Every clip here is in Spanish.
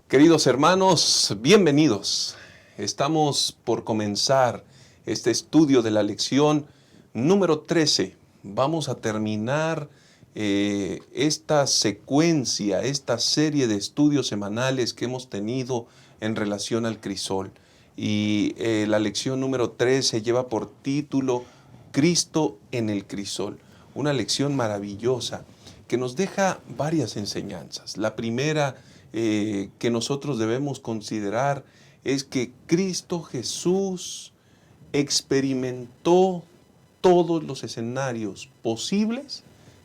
Queridos hermanos, bienvenidos. Estamos por comenzar este estudio de la lección número 13. Vamos a terminar esta secuencia, esta serie de estudios semanales que hemos tenido en relación al crisol. Y la lección número 13 lleva por título Cristo en el crisol. Una lección maravillosa que nos deja varias enseñanzas. La primera que nosotros debemos considerar es que Cristo Jesús experimentó todos los escenarios posibles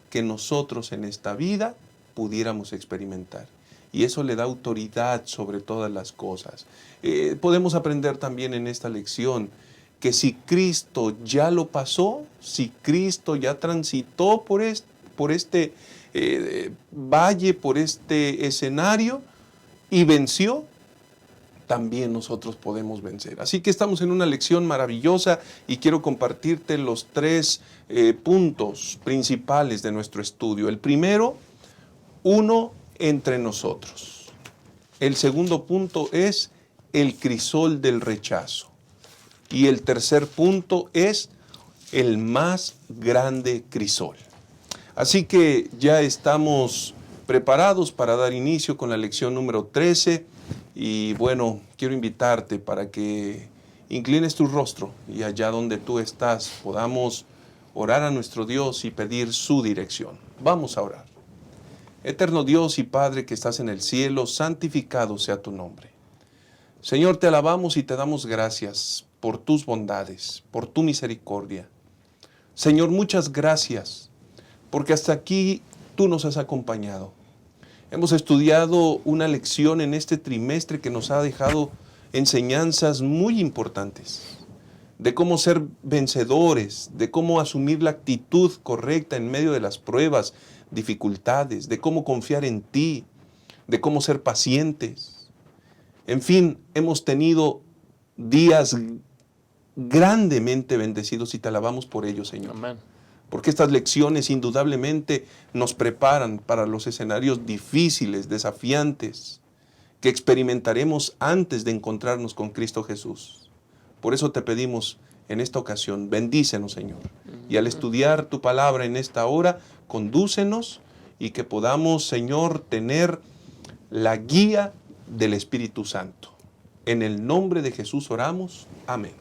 que nosotros en esta vida pudiéramos experimentar. Y eso le da autoridad sobre todas las cosas. Podemos aprender también en esta lección que si Cristo ya lo pasó, si Cristo ya transitó por este valle, por este escenario y venció, también nosotros podemos vencer. Así que estamos en una lección maravillosa y quiero compartirte los tres puntos principales de nuestro estudio. El primero, uno entre nosotros. El segundo punto es el crisol del rechazo. Y el tercer punto es el más grande crisol. Así que ya estamos preparados para dar inicio con la lección número 13 y bueno, quiero invitarte para que inclines tu rostro y allá donde tú estás podamos orar a nuestro Dios y pedir su dirección. Vamos a orar. Eterno Dios y Padre que estás en el cielo, santificado sea tu nombre. Señor, te alabamos y te damos gracias por tus bondades, por tu misericordia. Señor, muchas gracias, porque hasta aquí tú nos has acompañado. Hemos estudiado una lección en este trimestre que nos ha dejado enseñanzas muy importantes, de cómo ser vencedores, de cómo asumir la actitud correcta en medio de las pruebas, dificultades, de cómo confiar en ti, de cómo ser pacientes. En fin, hemos tenido días grandemente bendecidos y te alabamos por ello, Señor. Amén. Porque estas lecciones indudablemente nos preparan para los escenarios difíciles, desafiantes, que experimentaremos antes de encontrarnos con Cristo Jesús. Por eso te pedimos en esta ocasión, bendícenos, Señor. Y al estudiar tu palabra en esta hora, condúcenos y que podamos, Señor, tener la guía del Espíritu Santo. En el nombre de Jesús oramos. Amén.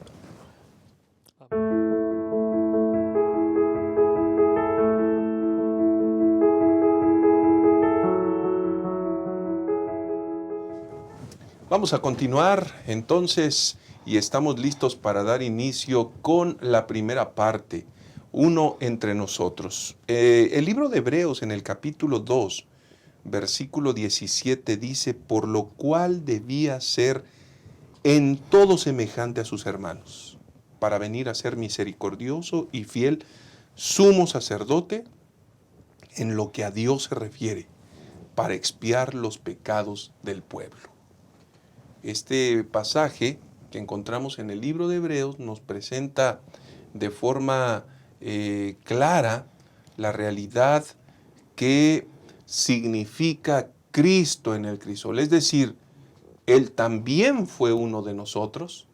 Vamos a continuar entonces y estamos listos para dar inicio con la primera parte, uno entre nosotros. El libro de Hebreos en el capítulo 2, versículo 17 dice, por lo cual debía ser en todo semejante a sus hermanos, para venir a ser misericordioso y fiel, sumo sacerdote en lo que a Dios se refiere, para expiar los pecados del pueblo. Este pasaje que encontramos en el libro de Hebreos nos presenta de forma clara la realidad que significa Cristo en el crisol. Es decir, Él también fue uno de nosotros,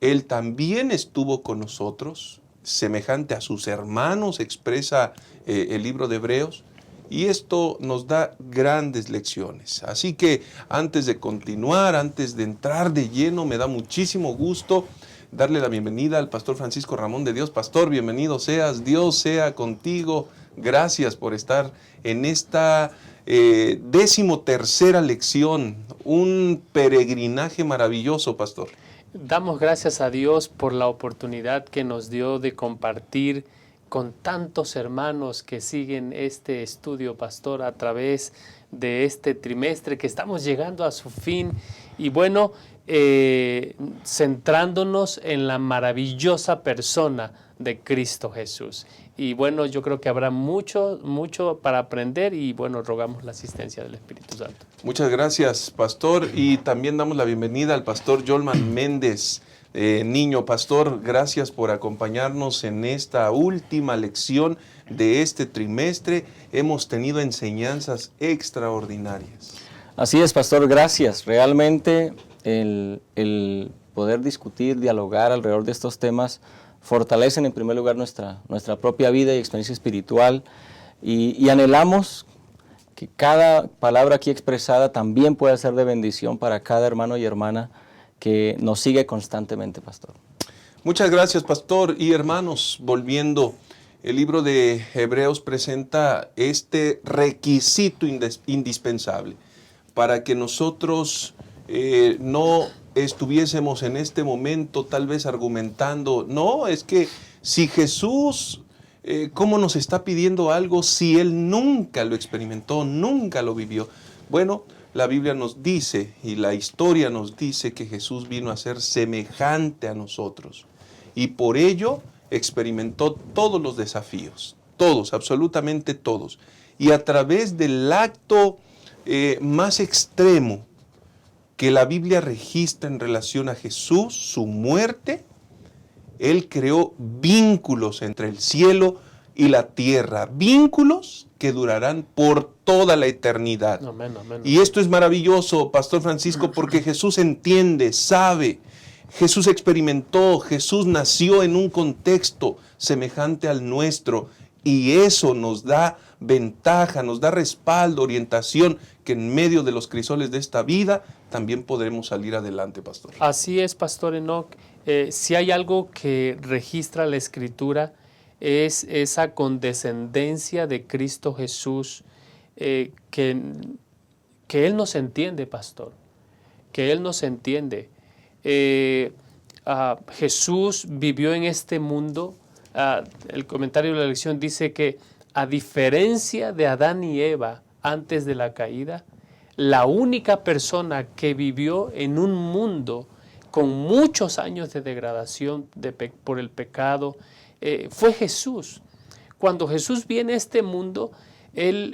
Él también estuvo con nosotros, semejante a sus hermanos, expresa el libro de Hebreos. Y esto nos da grandes lecciones. Así que antes de continuar, antes de entrar de lleno, me da muchísimo gusto darle la bienvenida al pastor Francisco Ramón de Dios. Pastor, bienvenido seas, Dios sea contigo. Gracias por estar en esta 13ª lección, un peregrinaje maravilloso, pastor. Damos gracias a Dios por la oportunidad que nos dio de compartir con tantos hermanos que siguen este estudio, pastor, a través de este trimestre que estamos llegando a su fin. Y bueno, centrándonos en la maravillosa persona de Cristo Jesús. Y bueno, yo creo que habrá mucho para aprender y bueno, rogamos la asistencia del Espíritu Santo. Muchas gracias, pastor, y también damos la bienvenida al pastor Yolman Méndez. Niño pastor, gracias por acompañarnos en esta última lección de este trimestre. Hemos tenido enseñanzas extraordinarias. Así es, pastor, gracias. Realmente el poder discutir, dialogar alrededor de estos temas fortalecen en primer lugar nuestra propia vida y experiencia espiritual y anhelamos que cada palabra aquí expresada también pueda ser de bendición para cada hermano y hermana que nos sigue constantemente, pastor. Muchas gracias, pastor. Y hermanos, volviendo, el libro de Hebreos presenta este requisito indispensable para que nosotros no estuviésemos en este momento tal vez argumentando, no, es que si Jesús, ¿cómo nos está pidiendo algo si Él nunca lo experimentó, nunca lo vivió? Bueno, la Biblia nos dice y la historia nos dice que Jesús vino a ser semejante a nosotros y por ello experimentó todos los desafíos, todos, absolutamente todos. Y a través del acto más extremo que la Biblia registra en relación a Jesús, su muerte, Él creó vínculos entre el cielo y la tierra, vínculos que durarán por toda la eternidad. Amén, amén. Y esto es maravilloso, Pastor Francisco, porque Jesús entiende, sabe, Jesús experimentó, Jesús nació en un contexto semejante al nuestro y eso nos da ventaja, nos da respaldo, orientación, que en medio de los crisoles de esta vida también podremos salir adelante, pastor. Así es, Pastor Enoch. Si hay algo que registra la Escritura es esa condescendencia de Cristo Jesús, que Él nos entiende, pastor, que Él nos entiende. Jesús vivió en este mundo. El comentario de la lección dice que a diferencia de Adán y Eva antes de la caída, la única persona que vivió en un mundo con muchos años de degradación por el pecado fue Jesús. Cuando Jesús viene a este mundo, Él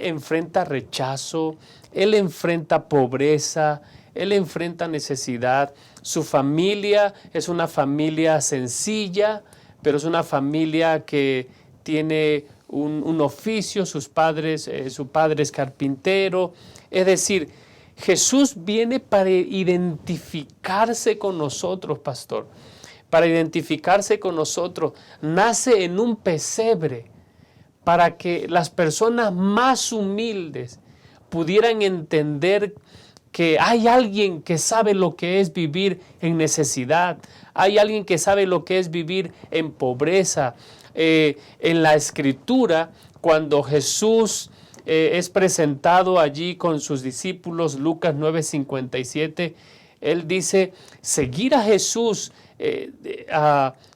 enfrenta rechazo, Él enfrenta pobreza, Él enfrenta necesidad. Su familia es una familia sencilla, pero es una familia que tiene un oficio, su padre es carpintero. Es decir, Jesús viene para identificarse con nosotros, pastor, para identificarse con nosotros. Nace en un pesebre para que las personas más humildes pudieran entender que hay alguien que sabe lo que es vivir en necesidad, hay alguien que sabe lo que es vivir en pobreza. En la Escritura, cuando Jesús es presentado allí con sus discípulos, Lucas 9:57, Él dice, seguir a Jesús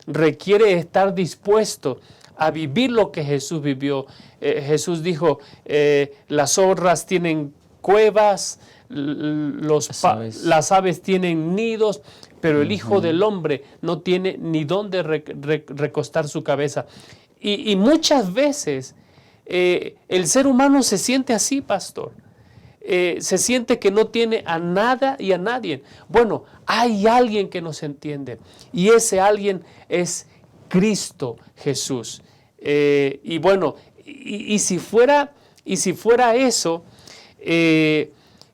requiere estar dispuesto a vivir lo que Jesús vivió. Jesús dijo, las zorras tienen cuevas, las aves tienen nidos, pero el Hijo del Hombre no tiene ni dónde recostar su cabeza. Y muchas veces el ser humano se siente así, pastor. Se siente que no tiene a nada y a nadie. Bueno, hay alguien que nos entiende y ese alguien es Cristo Jesús. Y bueno, y si fuera eso,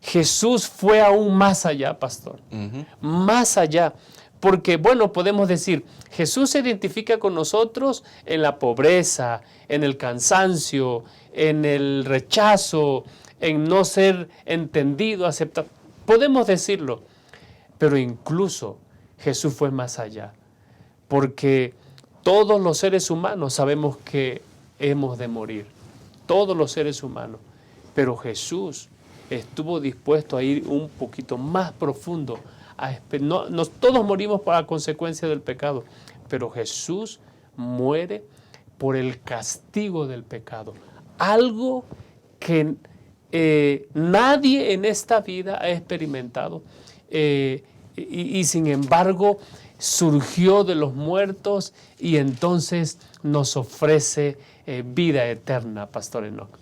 Jesús fue aún más allá, pastor. Más allá. Porque, bueno, podemos decir, Jesús se identifica con nosotros en la pobreza, en el cansancio, en el rechazo, en no ser entendido, aceptado. Podemos decirlo, pero incluso Jesús fue más allá. Porque todos los seres humanos sabemos que hemos de morir. Todos los seres humanos. Pero Jesús estuvo dispuesto a ir un poquito más profundo. Todos morimos por la consecuencia del pecado, pero Jesús muere por el castigo del pecado. Algo que nadie en esta vida ha experimentado y sin embargo surgió de los muertos y entonces nos ofrece vida eterna, Pastor Enoch.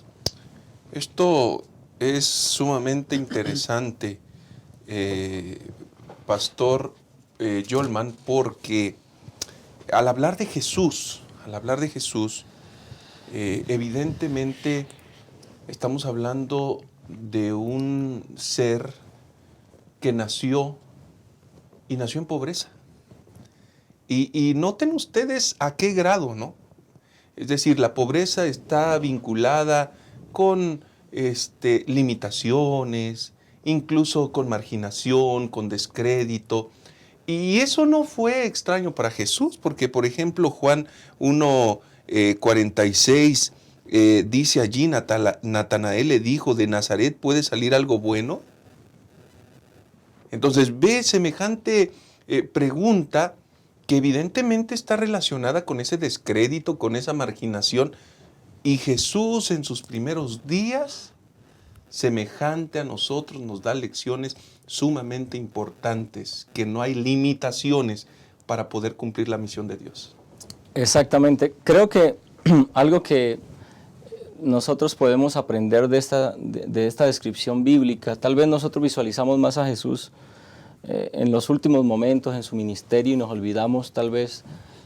Esto es sumamente interesante, Pastor Yolman, porque al hablar de Jesús, evidentemente estamos hablando de un ser que nació en pobreza. Y noten ustedes a qué grado, ¿no? Es decir, la pobreza está vinculada con limitaciones, incluso con marginación, con descrédito. Y eso no fue extraño para Jesús, porque por ejemplo Juan 1:46 dice allí, Natanael le dijo, ¿de Nazaret puede salir algo bueno? Entonces ve semejante pregunta que evidentemente está relacionada con ese descrédito, con esa marginación. Y Jesús en sus primeros días, semejante a nosotros, nos da lecciones sumamente importantes, que no hay limitaciones para poder cumplir la misión de Dios. Exactamente. Creo que algo que nosotros podemos aprender de esta descripción bíblica, tal vez nosotros visualizamos más a Jesús en los últimos momentos en su ministerio y nos olvidamos tal vez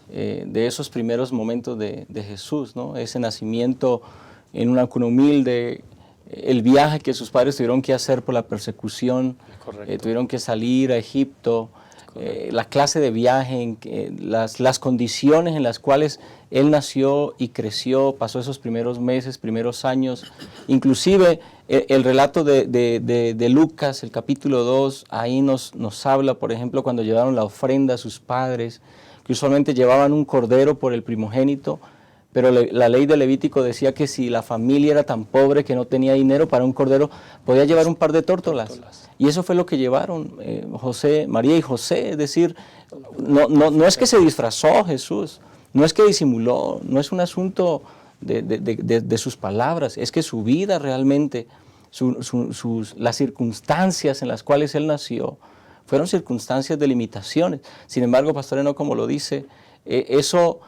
de esos primeros momentos de Jesús, ¿no? Ese nacimiento en una cuna humilde, el viaje que sus padres tuvieron que hacer por la persecución, tuvieron que salir a Egipto, la clase de viaje, las condiciones en las cuales él nació y creció, pasó esos primeros meses, primeros años. Inclusive el relato de Lucas, el capítulo 2, ahí nos habla, por ejemplo, cuando llevaron la ofrenda a sus padres, que usualmente llevaban un cordero por el primogénito, pero la ley de Levítico decía que si la familia era tan pobre que no tenía dinero para un cordero, podía llevar un par de tórtolas. Y eso fue lo que llevaron María y José. Es decir, no es que se disfrazó Jesús, no es que disimuló, no es un asunto de sus palabras, es que su vida realmente, las circunstancias en las cuales él nació, fueron circunstancias de limitaciones. Sin embargo, Pastor Enoch, como lo dice, eso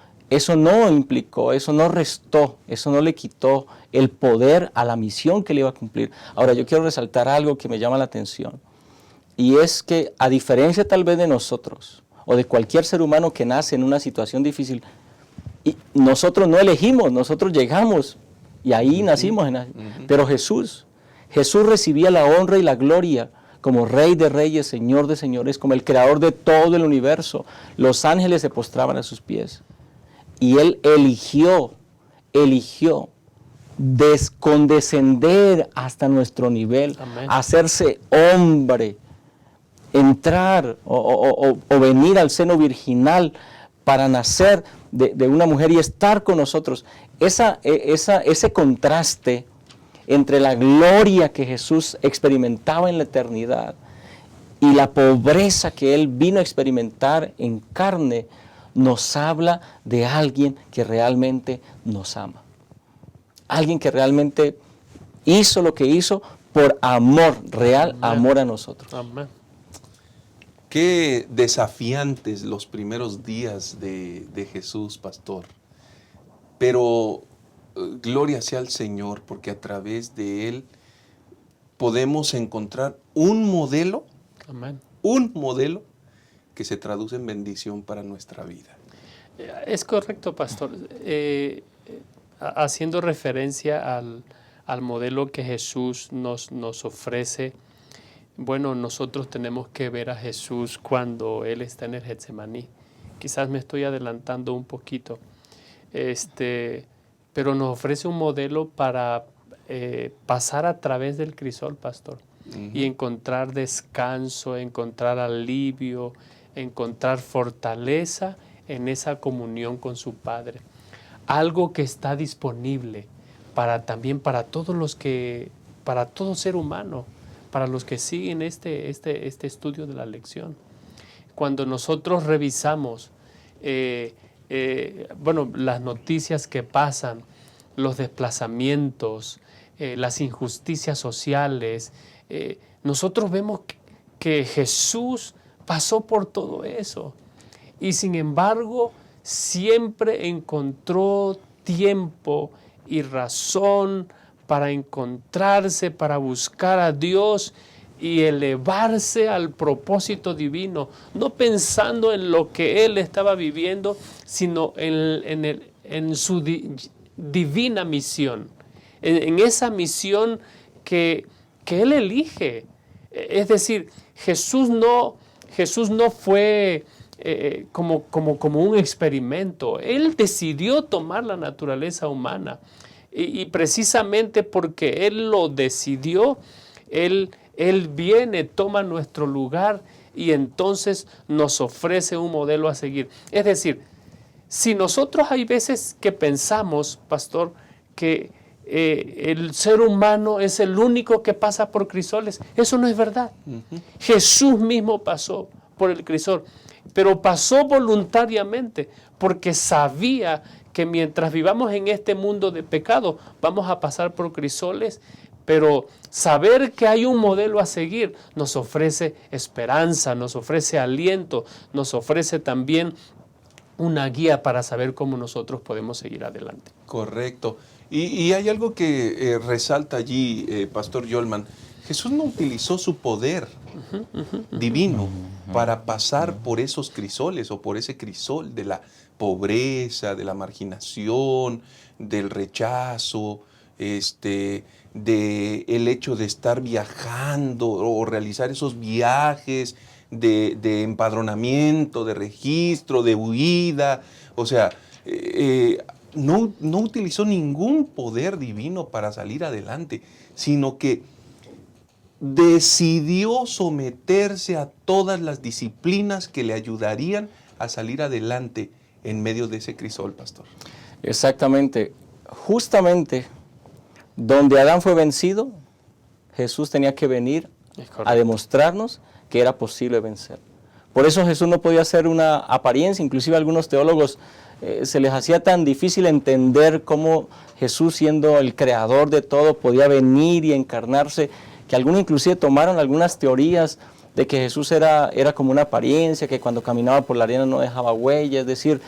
no implicó, eso no restó, eso no le quitó el poder a la misión que él iba a cumplir. Ahora, yo quiero resaltar algo que me llama la atención, y es que a diferencia tal vez de nosotros, o de cualquier ser humano que nace en una situación difícil, y nosotros no elegimos, nosotros llegamos, y ahí nacimos. Pero Jesús recibía la honra y la gloria como Rey de Reyes, Señor de Señores, como el Creador de todo el universo. Los ángeles se postraban a sus pies. Y él eligió condescender hasta nuestro nivel, Amén. hacerse hombre, entrar o venir al seno virginal para nacer de una mujer y estar con nosotros. Ese contraste entre la gloria que Jesús experimentaba en la eternidad y la pobreza que él vino a experimentar en carne, nos habla de alguien que realmente nos ama. Alguien que realmente hizo lo que hizo por amor, real Amén. Amor a nosotros. Amén. Qué desafiantes los primeros días de Jesús, pastor. Pero gloria sea al Señor, porque a través de Él podemos encontrar un modelo, Amén. Un modelo que se traduce en bendición para nuestra vida. Es correcto, pastor. Haciendo referencia al modelo que Jesús nos ofrece, bueno, nosotros tenemos que ver a Jesús cuando Él está en el Getsemaní. Quizás me estoy adelantando un poquito, pero nos ofrece un modelo para pasar a través del crisol, pastor, y encontrar descanso, encontrar alivio, encontrar fortaleza en esa comunión con su Padre. Algo que está disponible también para todos para todo ser humano, para los que siguen este estudio de la lección. Cuando nosotros revisamos las noticias que pasan, los desplazamientos, las injusticias sociales, nosotros vemos que Jesús pasó por todo eso y sin embargo siempre encontró tiempo y razón para encontrarse, para buscar a Dios y elevarse al propósito divino, no pensando en lo que Él estaba viviendo, sino en su divina misión, en esa misión que que Él elige. Es decir, Jesús no fue como un experimento. Él decidió tomar la naturaleza humana. Y precisamente porque Él lo decidió, Él viene, toma nuestro lugar y entonces nos ofrece un modelo a seguir. Es decir, si nosotros hay veces que pensamos, pastor, que el ser humano es el único que pasa por crisoles, eso no es verdad. Jesús mismo pasó por el crisol, pero pasó voluntariamente porque sabía que mientras vivamos en este mundo de pecado vamos a pasar por crisoles, pero saber que hay un modelo a seguir nos ofrece esperanza, nos ofrece aliento, nos ofrece también una guía para saber cómo nosotros podemos seguir adelante. Correcto. Y hay algo que resalta allí, Pastor Yolman. Jesús no utilizó su poder divino para pasar por esos crisoles o por ese crisol de la pobreza, de la marginación, del rechazo, de el hecho de estar viajando o realizar esos viajes de empadronamiento, de registro, de huida. O sea, no utilizó ningún poder divino para salir adelante, sino que decidió someterse a todas las disciplinas que le ayudarían a salir adelante en medio de ese crisol, pastor. Exactamente. Justamente donde Adán fue vencido, Jesús tenía que venir a demostrarnos que era posible vencer. Por eso Jesús no podía hacer una apariencia. Inclusive a algunos teólogos se les hacía tan difícil entender cómo Jesús, siendo el creador de todo, podía venir y encarnarse, que algunos inclusive tomaron algunas teorías de que Jesús era como una apariencia, que cuando caminaba por la arena no dejaba huella. Es decir,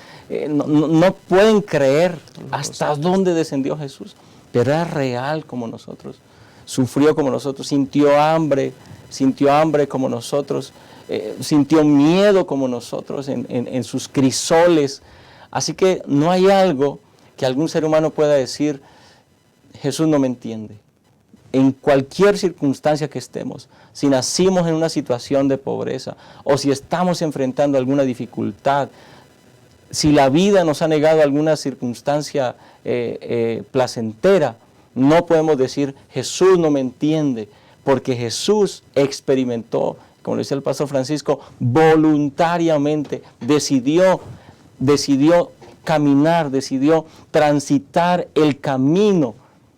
no pueden creer hasta dónde descendió Jesús, pero era real como nosotros, sufrió como nosotros, sintió hambre como nosotros, sintió miedo como nosotros en sus crisoles. Así que no hay algo que algún ser humano pueda decir, Jesús no me entiende. En cualquier circunstancia que estemos, si nacimos en una situación de pobreza o si estamos enfrentando alguna dificultad, si la vida nos ha negado alguna circunstancia placentera, no podemos decir, Jesús no me entiende, porque Jesús experimentó, como lo dice el pastor Francisco, voluntariamente decidió caminar, decidió transitar el camino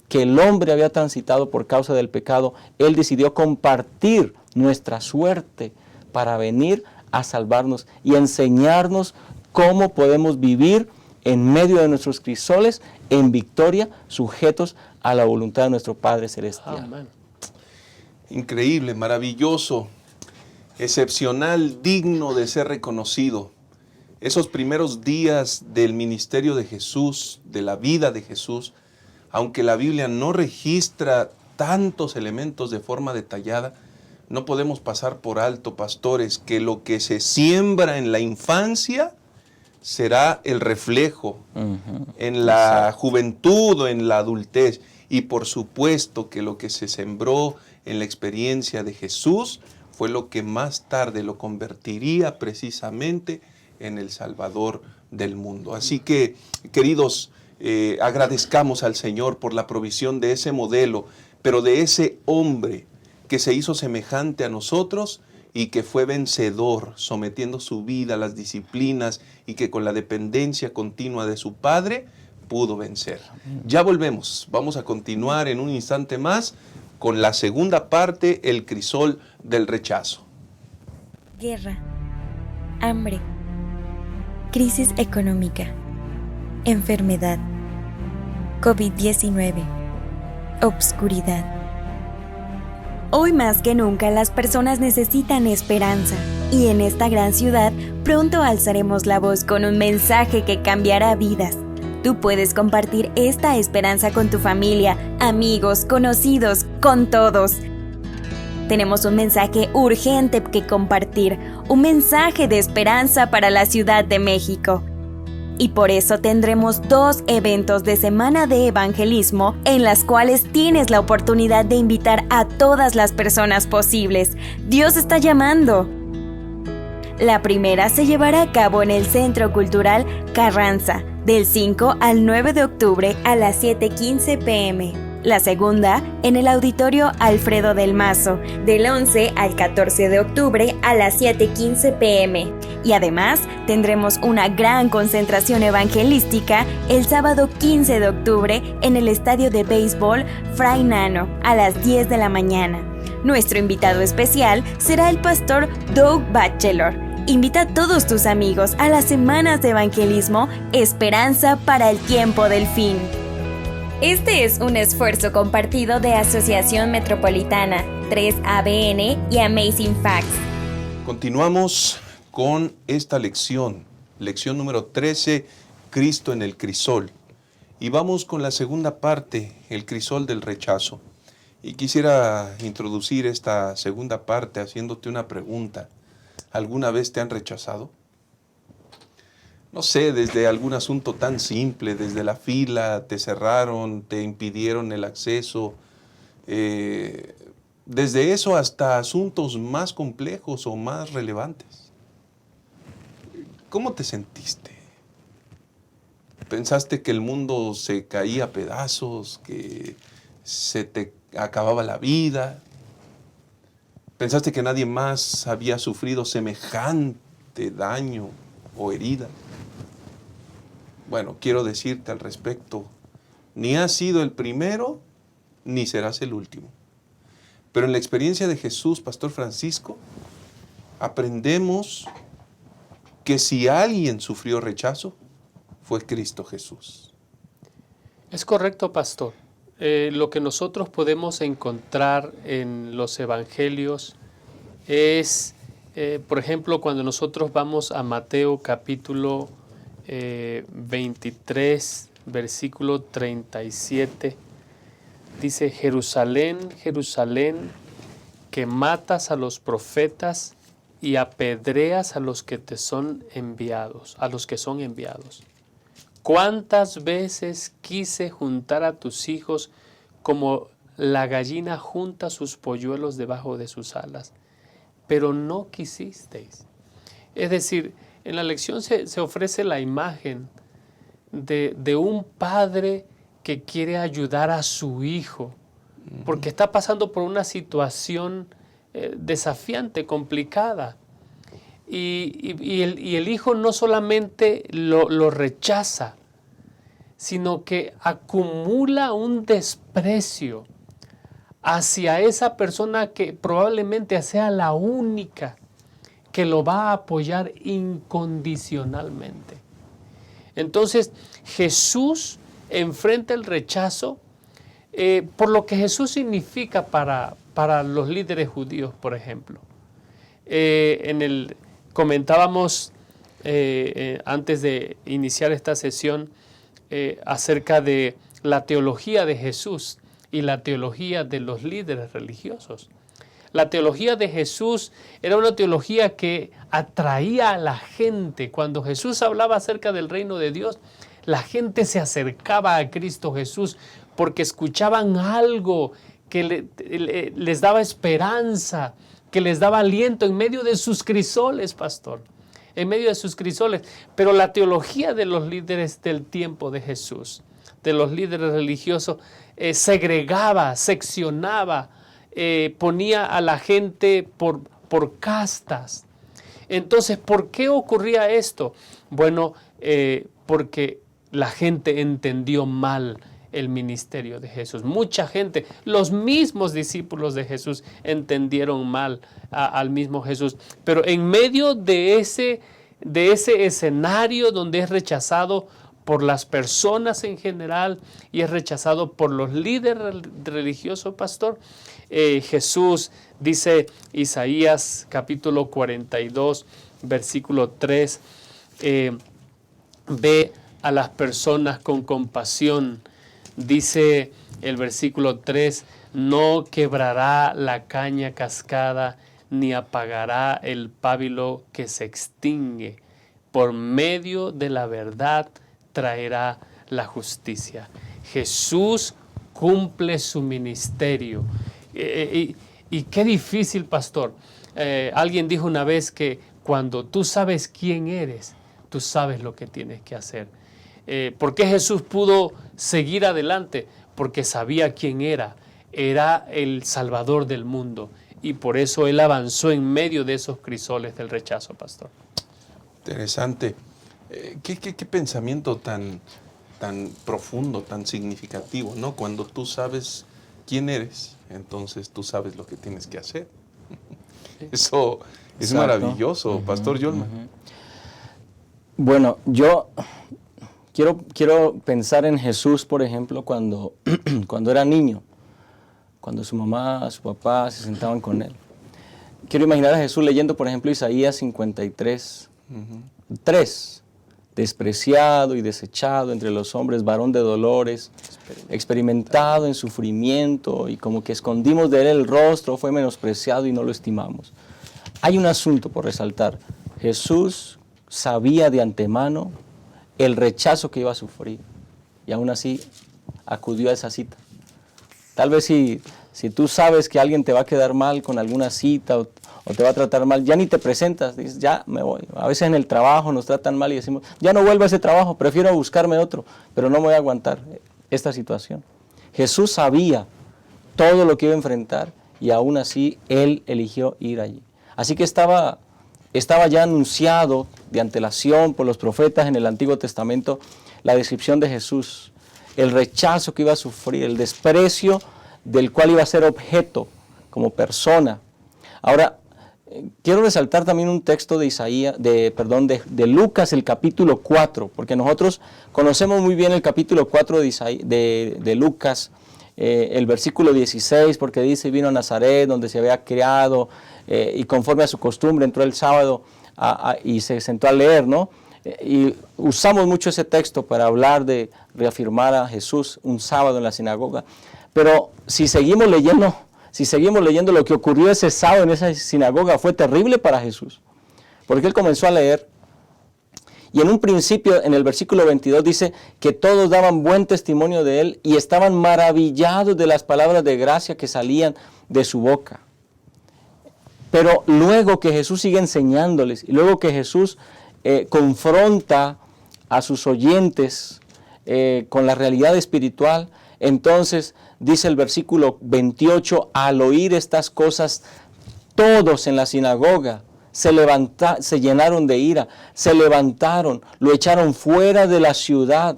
que el hombre había transitado por causa del pecado. Él decidió compartir nuestra suerte para venir a salvarnos y enseñarnos cómo podemos vivir en medio de nuestros crisoles en victoria, sujetos a la voluntad de nuestro Padre Celestial. Amén. Increíble, maravilloso, excepcional, digno de ser reconocido. Esos primeros días del ministerio de Jesús, de la vida de Jesús, aunque la Biblia no registra tantos elementos de forma detallada, no podemos pasar por alto, pastores, que lo que se siembra en la infancia será el reflejo en la juventud o en la adultez. Y por supuesto que lo que se sembró en la experiencia de Jesús fue lo que más tarde lo convertiría precisamente en el Salvador del mundo. Así que, queridos, agradezcamos al Señor por la provisión de ese modelo, pero de ese hombre que se hizo semejante a nosotros y que fue vencedor, sometiendo su vida a las disciplinas y que con la dependencia continua de su Padre pudo vencer. Ya volvemos, vamos a continuar en un instante más con la segunda parte, el crisol del rechazo. Guerra, hambre, crisis económica, enfermedad, COVID-19, obscuridad. Hoy más que nunca las personas necesitan esperanza y en esta gran ciudad pronto alzaremos la voz con un mensaje que cambiará vidas. Tú puedes compartir esta esperanza con tu familia, amigos, conocidos, con todos. Tenemos un mensaje urgente que compartir, un mensaje de esperanza para la Ciudad de México. Y por eso tendremos 2 eventos de semana de evangelismo en las cuales tienes la oportunidad de invitar a todas las personas posibles. Dios está llamando. La primera se llevará a cabo en el Centro Cultural Carranza, del 5 al 9 de octubre a las 7:15 p.m. La segunda, en el Auditorio Alfredo del Mazo, del 11 al 14 de octubre a las 7:15 p.m. Y además, tendremos una gran concentración evangelística el sábado 15 de octubre en el Estadio de Béisbol Fray Nano a las 10 de la mañana. Nuestro invitado especial será el pastor Doug Batchelor. Invita a todos tus amigos a las semanas de evangelismo Esperanza para el tiempo del fin. Este es un esfuerzo compartido de Asociación Metropolitana, 3ABN y Amazing Facts. Continuamos con esta lección número 13, Cristo en el crisol. Y vamos con la segunda parte, el crisol del rechazo. Y quisiera introducir esta segunda parte haciéndote una pregunta. ¿Alguna vez te han rechazado? No sé, desde algún asunto tan simple, desde la fila, te cerraron, te impidieron el acceso, desde eso hasta asuntos más complejos o más relevantes. ¿Cómo te sentiste? ¿Pensaste que el mundo se caía a pedazos, que se te acababa la vida? ¿Pensaste que nadie más había sufrido semejante daño o herida? Bueno, quiero decirte al respecto, ni has sido el primero, ni serás el último. Pero en la experiencia de Jesús, Pastor Francisco, aprendemos que si alguien sufrió rechazo, fue Cristo Jesús. Es correcto, pastor. Lo que nosotros podemos encontrar en los evangelios es, por ejemplo, cuando nosotros vamos a Mateo capítulo 23, versículo 37, dice: Jerusalén, Jerusalén, que matas a los profetas y apedreas a los que te son enviados, a los que son enviados. ¿Cuántas veces quise juntar a tus hijos como la gallina junta sus polluelos debajo de sus alas? Pero no quisisteis. Es decir, en la lección se ofrece la imagen de un padre que quiere ayudar a su hijo, porque está pasando por una situación desafiante, complicada. Y el hijo no solamente lo rechaza, sino que acumula un desprecio hacia esa persona que probablemente sea la única que lo va a apoyar incondicionalmente. Entonces, Jesús enfrenta el rechazo por lo que Jesús significa para los líderes judíos, por ejemplo. Comentábamos antes de iniciar esta sesión acerca de la teología de Jesús y la teología de los líderes religiosos. La teología de Jesús era una teología que atraía a la gente. Cuando Jesús hablaba acerca del reino de Dios, la gente se acercaba a Cristo Jesús porque escuchaban algo que les daba esperanza, que les daba aliento en medio de sus crisoles, pastor, en medio de sus crisoles. Pero la teología de los líderes del tiempo de Jesús, de los líderes religiosos, segregaba, seccionaba, ponía a la gente por castas. Entonces, ¿por qué ocurría esto? Bueno, porque la gente entendió mal el ministerio de Jesús. Mucha gente, los mismos discípulos de Jesús entendieron mal al mismo Jesús. Pero en medio de ese escenario donde es rechazado por las personas en general y es rechazado por los líderes religiosos, pastor, Jesús, dice Isaías capítulo 42, versículo 3, ve a las personas con compasión. Dice el versículo 3, no quebrará la caña cascada, ni apagará el pábilo que se extingue, por medio de la verdad traerá la justicia. Jesús cumple su ministerio. Y qué difícil, pastor. Alguien dijo una vez que cuando tú sabes quién eres, tú sabes lo que tienes que hacer. ¿Por qué Jesús pudo seguir adelante? Porque sabía quién era. Era el Salvador del mundo. Y por eso Él avanzó en medio de esos crisoles del rechazo, pastor. Interesante. ¿Qué pensamiento tan profundo, tan significativo, ¿no? Cuando tú sabes quién eres, entonces tú sabes lo que tienes que hacer. Eso es maravilloso, Pastor Yolma. Bueno, yo quiero pensar en Jesús, por ejemplo, cuando era niño, cuando su mamá, su papá se sentaban con él. Quiero imaginar a Jesús leyendo, por ejemplo, Isaías 53, 3. Despreciado y desechado entre los hombres, varón de dolores, experimentado en sufrimiento, y como que escondimos de él el rostro, fue menospreciado y no lo estimamos. Hay un asunto por resaltar. Jesús sabía de antemano el rechazo que iba a sufrir, y aún así acudió a esa cita. Tal vez si tú sabes que alguien te va a quedar mal con alguna cita o te va a tratar mal, ya ni te presentas, dices, ya me voy. A veces en el trabajo nos tratan mal y decimos, ya no vuelvo a ese trabajo, prefiero buscarme otro, pero no me voy a aguantar esta situación. Jesús sabía todo lo que iba a enfrentar y aún así Él eligió ir allí. Así que estaba ya anunciado de antelación por los profetas en el Antiguo Testamento la descripción de Jesús, el rechazo que iba a sufrir, el desprecio del cual iba a ser objeto como persona. Ahora, quiero resaltar también un texto de Lucas, el capítulo 4, porque nosotros conocemos muy bien el capítulo 4 de Lucas, el versículo 16, porque dice, vino a Nazaret, donde se había criado, y conforme a su costumbre entró el sábado y se sentó a leer, ¿no? Y usamos mucho ese texto para hablar de reafirmar a Jesús un sábado en la sinagoga. Pero si seguimos leyendo lo que ocurrió ese sábado en esa sinagoga, fue terrible para Jesús. Porque él comenzó a leer, y en un principio, en el versículo 22, dice que todos daban buen testimonio de él y estaban maravillados de las palabras de gracia que salían de su boca. Pero luego que Jesús sigue enseñándoles, y luego que Jesús confronta a sus oyentes con la realidad espiritual, entonces dice el versículo 28, al oír estas cosas, todos en la sinagoga se llenaron de ira, se levantaron, lo echaron fuera de la ciudad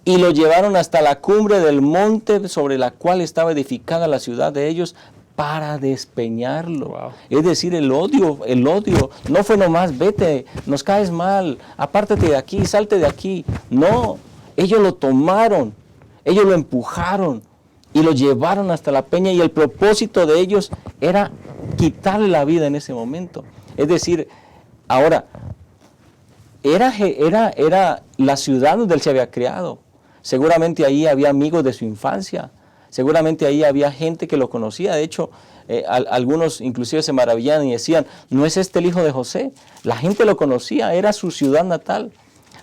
y lo llevaron hasta la cumbre del monte sobre la cual estaba edificada la ciudad de ellos para despeñarlo. Wow. Es decir, el odio no fue nomás, vete, nos caes mal, apártate de aquí, salte de aquí. No, ellos lo tomaron, ellos lo empujaron y lo llevaron hasta la peña, y el propósito de ellos era quitarle la vida en ese momento. Es decir, ahora, era la ciudad donde él se había criado. Seguramente ahí había amigos de su infancia, seguramente ahí había gente que lo conocía. De hecho, algunos inclusive se maravillaban y decían, ¿no es este el hijo de José? La gente lo conocía, era su ciudad natal.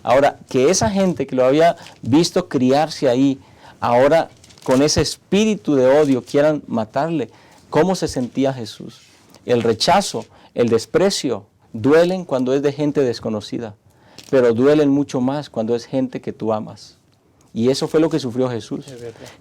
Ahora, que esa gente que lo había visto criarse ahí, ahora con ese espíritu de odio quieran matarle, ¿cómo se sentía Jesús? El rechazo, el desprecio, duelen cuando es de gente desconocida, pero duelen mucho más cuando es gente que tú amas. Y eso fue lo que sufrió Jesús.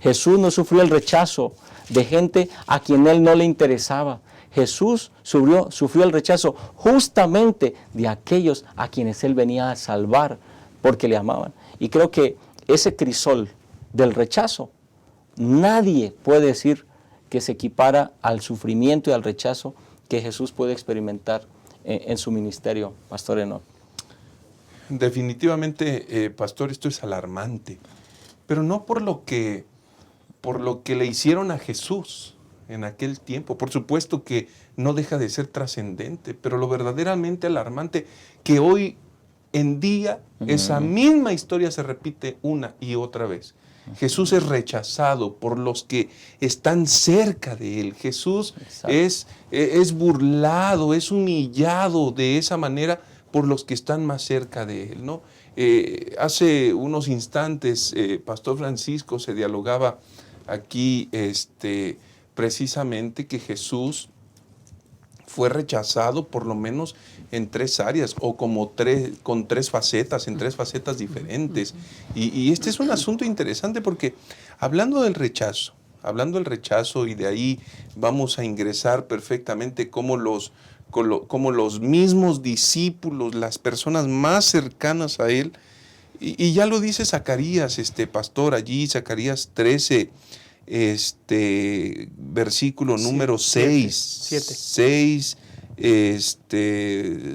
Jesús no sufrió el rechazo de gente a quien él no le interesaba. Jesús sufrió el rechazo justamente de aquellos a quienes él venía a salvar porque le amaban. Y creo que ese crisol del rechazo, nadie puede decir que se equipara al sufrimiento y al rechazo que Jesús puede experimentar en su ministerio, Pastor Enoch. Definitivamente, Pastor, esto es alarmante, pero no por lo que le hicieron a Jesús en aquel tiempo. Por supuesto que no deja de ser trascendente, pero lo verdaderamente alarmante que hoy en día esa misma historia se repite una y otra vez. Jesús es rechazado por los que están cerca de él. Jesús es burlado, es humillado de esa manera por los que están más cerca de Él, ¿no? Hace unos instantes, Pastor Francisco se dialogaba aquí precisamente que Jesús fue rechazado por lo menos en 3 áreas o con 3 facetas, en 3 facetas diferentes. Y este es un asunto interesante porque hablando del rechazo y de ahí vamos a ingresar perfectamente como los mismos discípulos, las personas más cercanas a Él, y ya lo dice Zacarías, pastor, allí, Zacarías 13, versículo número 6. 6,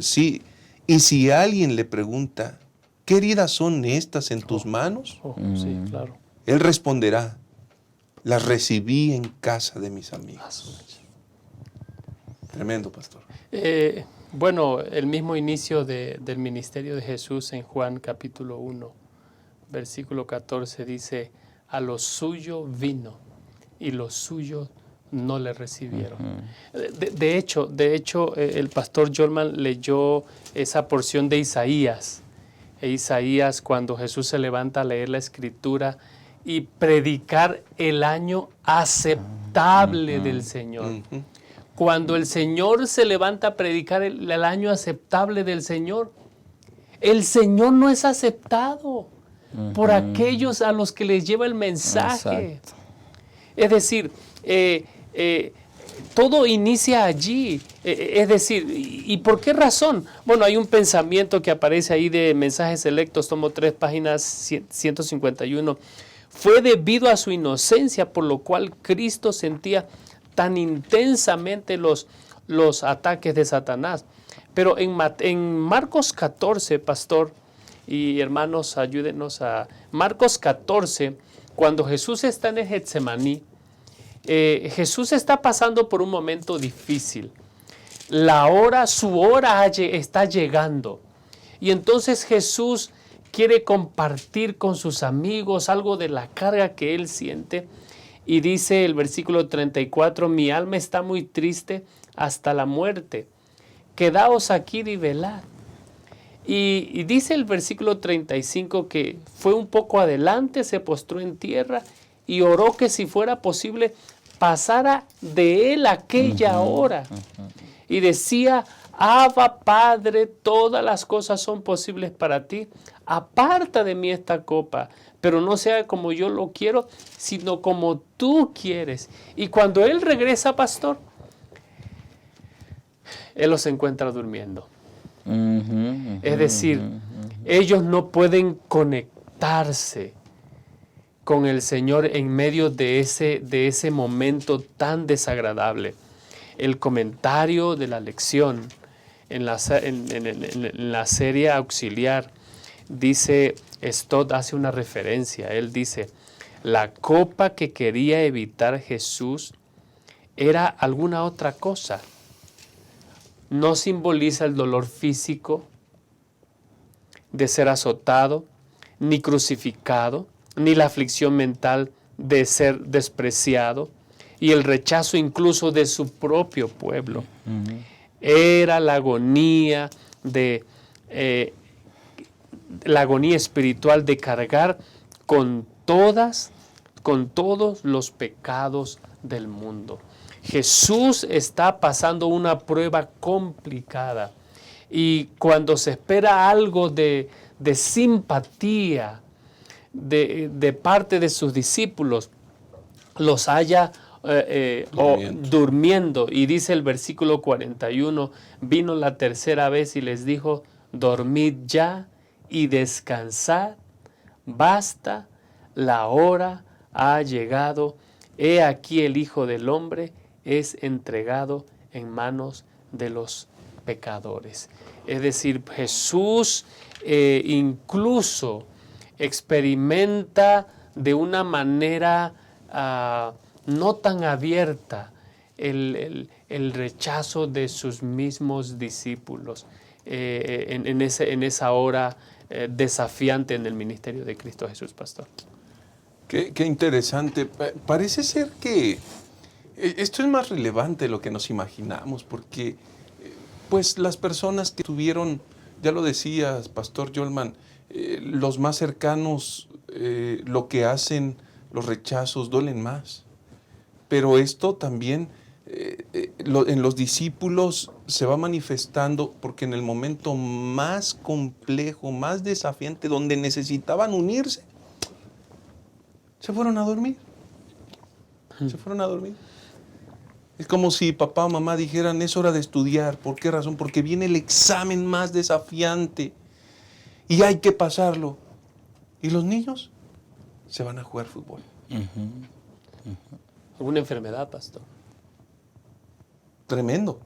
sí. Y si alguien le pregunta, ¿qué heridas son estas en tus manos? Sí, claro. Él responderá, las recibí en casa de mis amigos. Tremendo, pastor. Bueno, el mismo inicio del ministerio de Jesús en Juan capítulo 1, versículo 14 dice, a lo suyo vino y los suyos no le recibieron. De hecho, el pastor Jolman leyó esa porción de Isaías. Isaías, cuando Jesús se levanta a leer la Escritura y predicar el año aceptable del Señor. Cuando el Señor se levanta a predicar el año aceptable del Señor, el Señor no es aceptado por aquellos a los que les lleva el mensaje. Exacto. Es decir, todo inicia allí. Es decir, ¿y por qué razón? Bueno, hay un pensamiento que aparece ahí de Mensajes Selectos, tomo 3, páginas 151. Fue debido a su inocencia, por lo cual Cristo sentía tan intensamente los ataques de Satanás. Pero en Marcos 14, pastor y hermanos, ayúdenos a Marcos 14, cuando Jesús está en el Getsemaní, Jesús está pasando por un momento difícil. Su hora está llegando. Y entonces Jesús quiere compartir con sus amigos algo de la carga que él siente. Y dice el versículo 34, mi alma está muy triste hasta la muerte. Quedaos aquí y velad. Y dice el versículo 35 que fue un poco adelante, se postró en tierra y oró que si fuera posible pasara de él aquella hora. Y decía, Abba, Padre, todas las cosas son posibles para ti. Aparta de mí esta copa, pero no sea como yo lo quiero, sino como tú quieres. Y cuando él regresa, pastor, él los encuentra durmiendo. Es decir, ellos no pueden conectarse con el Señor en medio de ese momento tan desagradable. El comentario de la lección en la serie auxiliar dice, Stott hace una referencia, él dice, la copa que quería evitar Jesús era alguna otra cosa. No simboliza el dolor físico de ser azotado, ni crucificado, ni la aflicción mental de ser despreciado, y el rechazo incluso de su propio pueblo. Era la agonía la agonía espiritual de cargar con todos los pecados del mundo. Jesús está pasando una prueba complicada y cuando se espera algo de simpatía de parte de sus discípulos, los halla durmiendo. Y dice el versículo 41, vino la tercera vez y les dijo, dormid ya y descansad, basta, la hora ha llegado, he aquí el Hijo del Hombre es entregado en manos de los pecadores. Es decir, Jesús incluso experimenta de una manera no tan abierta el rechazo de sus mismos discípulos en esa hora desafiante en el ministerio de Cristo Jesús, pastor. Qué interesante. Parece ser que esto es más relevante de lo que nos imaginamos, porque pues las personas que tuvieron Ya lo decías, Pastor Yolman, los más cercanos, lo que hacen, los rechazos duelen más. Pero esto también en los discípulos se va manifestando porque en el momento más complejo, más desafiante, donde necesitaban unirse, se fueron a dormir. Se fueron a dormir. Es como si papá o mamá dijeran, es hora de estudiar. ¿Por qué razón? Porque viene el examen más desafiante y hay que pasarlo. Y los niños se van a jugar fútbol. ¿Alguna enfermedad, pastor? Tremendo,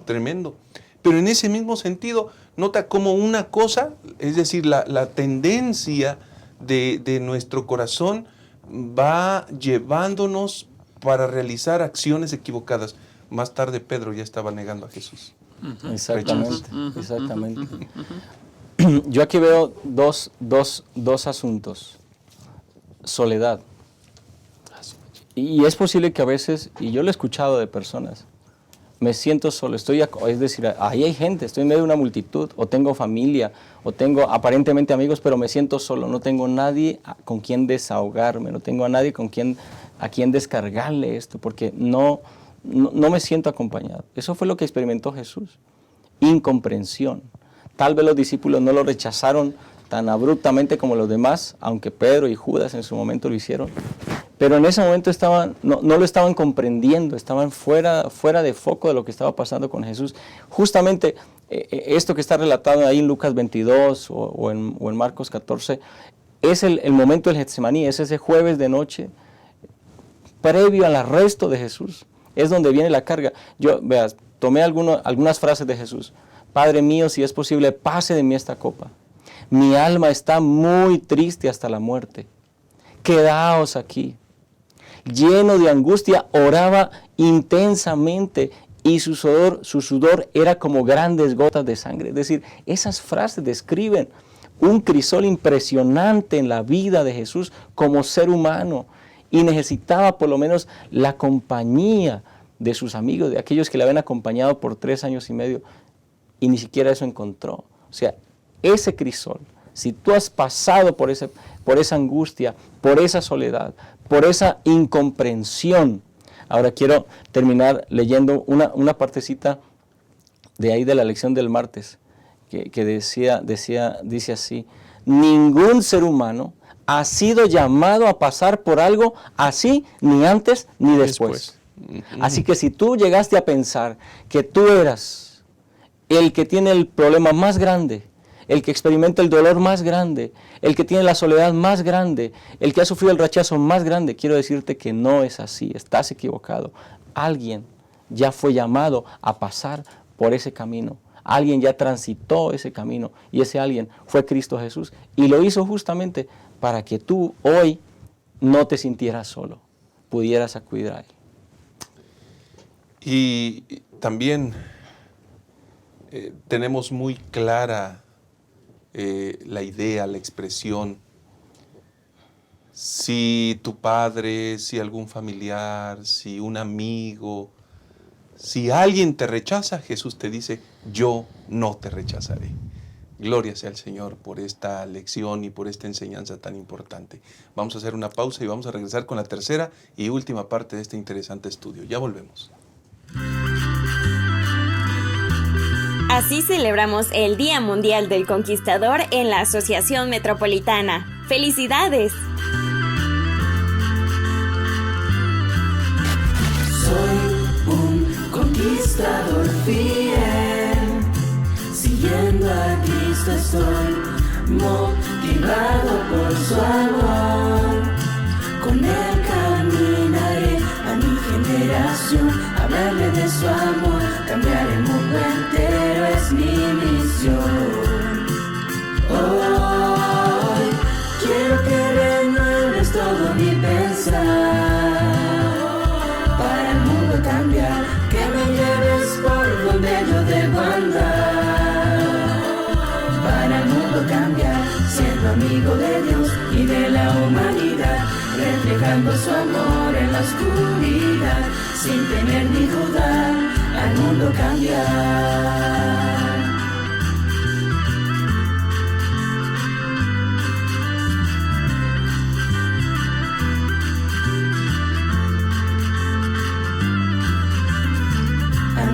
tremendo. Pero en ese mismo sentido, nota cómo una cosa, es decir, la tendencia de nuestro corazón va llevándonos para realizar acciones equivocadas. Más tarde Pedro ya estaba negando a Jesús. Exactamente, exactamente. Yo aquí veo dos asuntos. Soledad. Y es posible que a veces, y yo lo he escuchado de personas, me siento solo, es decir, ahí hay gente, estoy en medio de una multitud, o tengo familia, o tengo aparentemente amigos, pero me siento solo, no tengo nadie con quien desahogarme, no tengo a nadie a quien descargarle esto, porque no me siento acompañado. Eso fue lo que experimentó Jesús, incomprensión. Tal vez los discípulos no lo rechazaron tan abruptamente como los demás, aunque Pedro y Judas en su momento lo hicieron. Pero en ese momento no lo estaban comprendiendo, estaban fuera de foco de lo que estaba pasando con Jesús. Justamente esto que está relatado ahí en Lucas 22 o en Marcos 14, es el momento del Getsemaní, es ese jueves de noche, previo al arresto de Jesús. Es donde viene la carga. Yo, tomé algunas frases de Jesús. Padre mío, si es posible, pase de mí esta copa. Mi alma está muy triste hasta la muerte. Quedaos aquí. Lleno de angustia, oraba intensamente y su sudor era como grandes gotas de sangre. Es decir, esas frases describen un crisol impresionante en la vida de Jesús como ser humano y necesitaba por lo menos la compañía de sus amigos, de aquellos que le habían acompañado por 3 años y medio y ni siquiera eso encontró. O sea, ese crisol, si tú has pasado por esa angustia, por esa soledad, por esa incomprensión. Ahora quiero terminar leyendo una partecita de ahí de la lección del martes, que dice así: ningún ser humano ha sido llamado a pasar por algo así, ni antes ni después. Así que si tú llegaste a pensar que tú eras el que tiene el problema más grande, el que experimenta el dolor más grande, el que tiene la soledad más grande, el que ha sufrido el rechazo más grande, quiero decirte que no es así, estás equivocado. Alguien ya fue llamado a pasar por ese camino, alguien ya transitó ese camino y ese alguien fue Cristo Jesús y lo hizo justamente para que tú hoy no te sintieras solo, pudieras acudir a Él. Y también tenemos muy clara la idea, la expresión. Si tu padre, si algún familiar, si un amigo, si alguien te rechaza, Jesús te dice, yo no te rechazaré. Gloria sea al Señor por esta lección y por esta enseñanza tan importante. Vamos a hacer una pausa y vamos a regresar con la tercera y última parte de este interesante estudio. Ya volvemos. Así celebramos el Día Mundial del Conquistador en la Asociación Metropolitana. ¡Felicidades! Soy un conquistador fiel, siguiendo a Cristo estoy, motivado por su amor. Con Él caminaré a mi generación, hablarle de su amor, cambiar el mundo entero es mi misión. Hoy quiero que renueves todo mi pensar, para el mundo cambiar, que me lleves por donde yo debo andar. Para el mundo cambiar, siendo amigo de Dios y de la humanidad, reflejando su amor en la oscuridad, sin temer ni dudar, al mundo cambiar.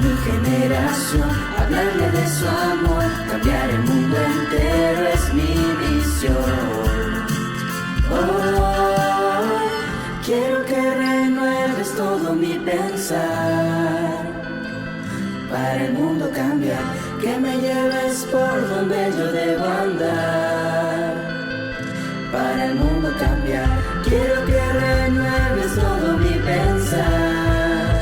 mi generación, hablarle de su amor, cambiar el mundo entero es mi misión. Oh, quiero que renueves todo mi pensar, para el mundo cambiar, que me lleves por donde yo debo andar. Para el mundo cambiar, quiero que renueves todo mi pensar.